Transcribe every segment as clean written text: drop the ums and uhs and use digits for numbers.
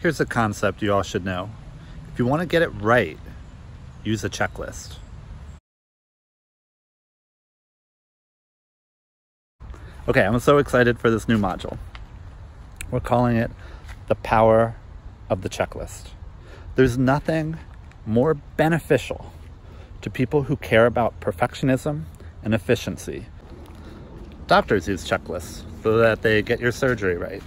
Here's a concept you all should know. If you want to get it right, use a checklist. Okay, I'm so excited for this new module. We're calling it the power of the checklist. There's nothing more beneficial to people who care about perfectionism and efficiency. Doctors use checklists so that they get your surgery right.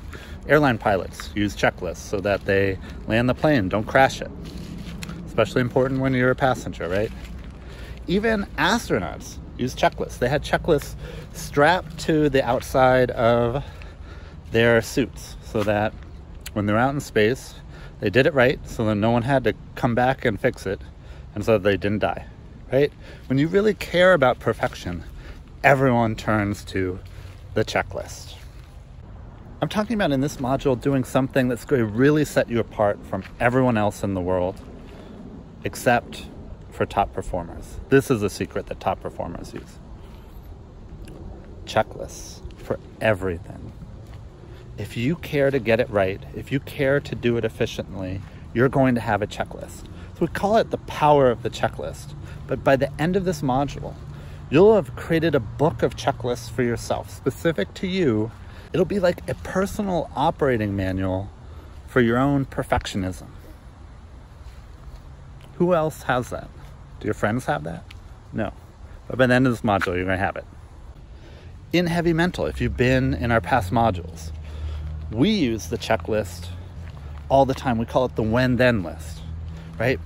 Airline pilots use checklists so that they land the plane, don't crash it. Especially important when you're a passenger, right? Even astronauts use checklists. They had checklists strapped to the outside of their suits so that when they're out in space, they did it right so that no one had to come back and fix it and so that they didn't die, right? When you really care about perfection, everyone turns to the checklist. I'm talking about in this module doing something that's going to really set you apart from everyone else in the world, except for top performers. This is a secret that top performers use. Checklists for everything. If you care to get it right, if you care to do it efficiently, you're going to have a checklist. So we call it the power of the checklist. But by the end of this module, you'll have created a book of checklists for yourself, specific to you. It'll be like a personal operating manual for your own perfectionism. Who else has that? Do your friends have that? No. But by the end of this module, you're going to have it. In Heavy Mental, if you've been in our past modules, we use the checklist all the time. We call it the when-then list, right?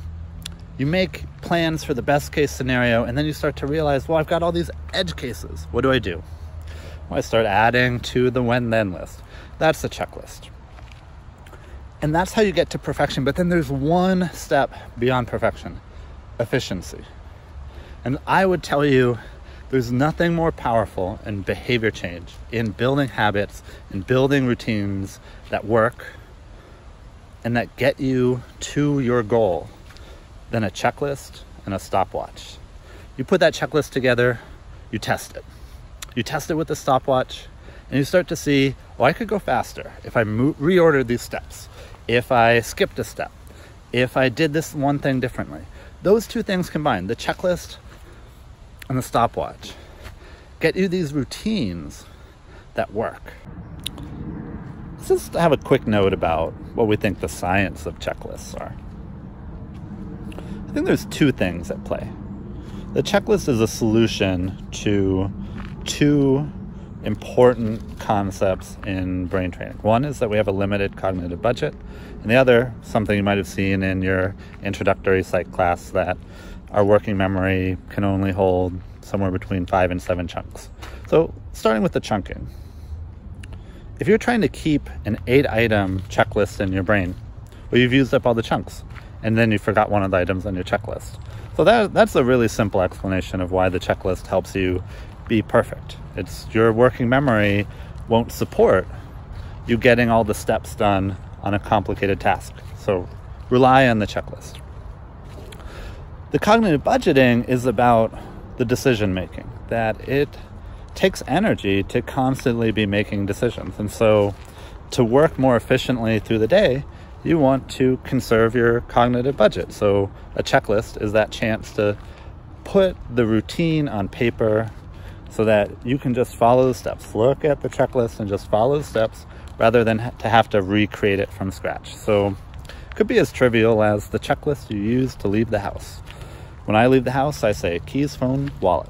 You make plans for the best case scenario, and then you start to realize, well, I've got all these edge cases. What do I do? Well, I start adding to the when-then list. That's the checklist. And that's how you get to perfection. But then there's one step beyond perfection: efficiency. And I would tell you, there's nothing more powerful in behavior change, in building habits, in building routines that work and that get you to your goal than a checklist and a stopwatch. You put that checklist together, you test it. You test it with the stopwatch, and you start to see, oh, I could go faster if I reordered these steps, if I skipped a step, if I did this one thing differently. Those two things combined, the checklist and the stopwatch, get you these routines that work. Let's just have a quick note about what we think the science of checklists are. I think there's two things at play. The checklist is a solution to two important concepts in brain training. One is that we have a limited cognitive budget, and the other, something you might have seen in your introductory psych class, that our working memory can only hold somewhere between 5 and 7 chunks. So starting with the chunking. If you're trying to keep an 8-item checklist in your brain, well, you've used up all the chunks, and then you forgot one of the items on your checklist. So that's a really simple explanation of why the checklist helps you be perfect. It's your working memory won't support you getting all the steps done on a complicated task. So rely on the checklist. The cognitive budgeting is about the decision making, that it takes energy to constantly be making decisions. And so to work more efficiently through the day, you want to conserve your cognitive budget. So a checklist is that chance to put the routine on paper so that you can just follow the steps. Look at the checklist and just follow the steps rather than to have to recreate it from scratch. So it could be as trivial as the checklist you use to leave the house. When I leave the house, I say keys, phone, wallet.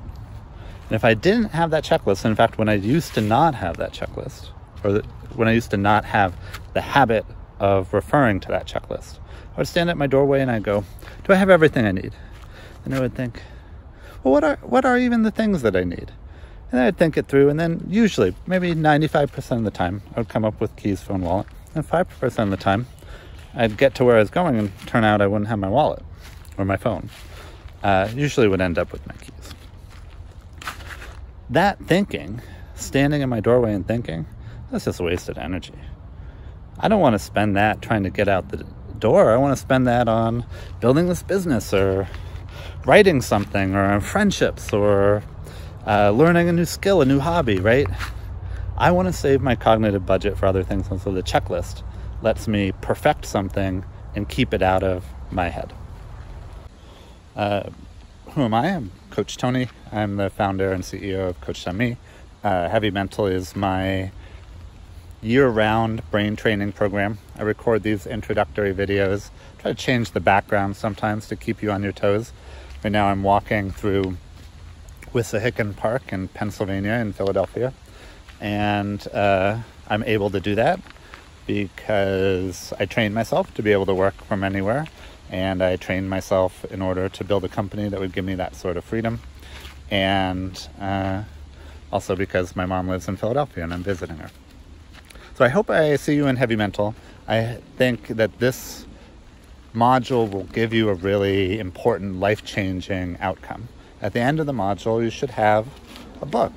And if I didn't have that checklist, in fact, when I used to not have that checklist, or when I used to not have the habit of referring to that checklist, I would stand at my doorway and I'd go, do I have everything I need? And I would think, well, what are even the things that I need? And I'd think it through, and then usually, maybe 95% of the time, I would come up with keys, phone, wallet. And 5% of the time, I'd get to where I was going and turn out I wouldn't have my wallet or my phone. Usually would end up with my keys. That thinking, standing in my doorway and thinking, that's just wasted energy. I don't want to spend that trying to get out the door. I want to spend that on building this business, or writing something, or on friendships, or learning a new skill, a new hobby, right? I want to save my cognitive budget for other things, and so the checklist lets me perfect something and keep it out of my head. Who am I? I'm Coach Tony. I'm the founder and CEO of Coach.me. Heavy Mental is my year-round brain training program. I record these introductory videos, try to change the background sometimes to keep you on your toes. Right now I'm walking through Wissahickon Park in Pennsylvania in Philadelphia, and I'm able to do that because I trained myself to be able to work from anywhere, and I trained myself in order to build a company that would give me that sort of freedom, and also because my mom lives in Philadelphia and I'm visiting her. So I hope I see you in Heavy Mental. I think that this module will give you a really important, life-changing outcome. At the end of the module, you should have a book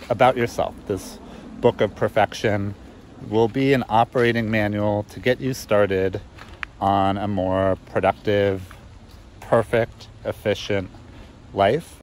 about yourself. This book of perfection will be an operating manual to get you started on a more productive, perfect, efficient life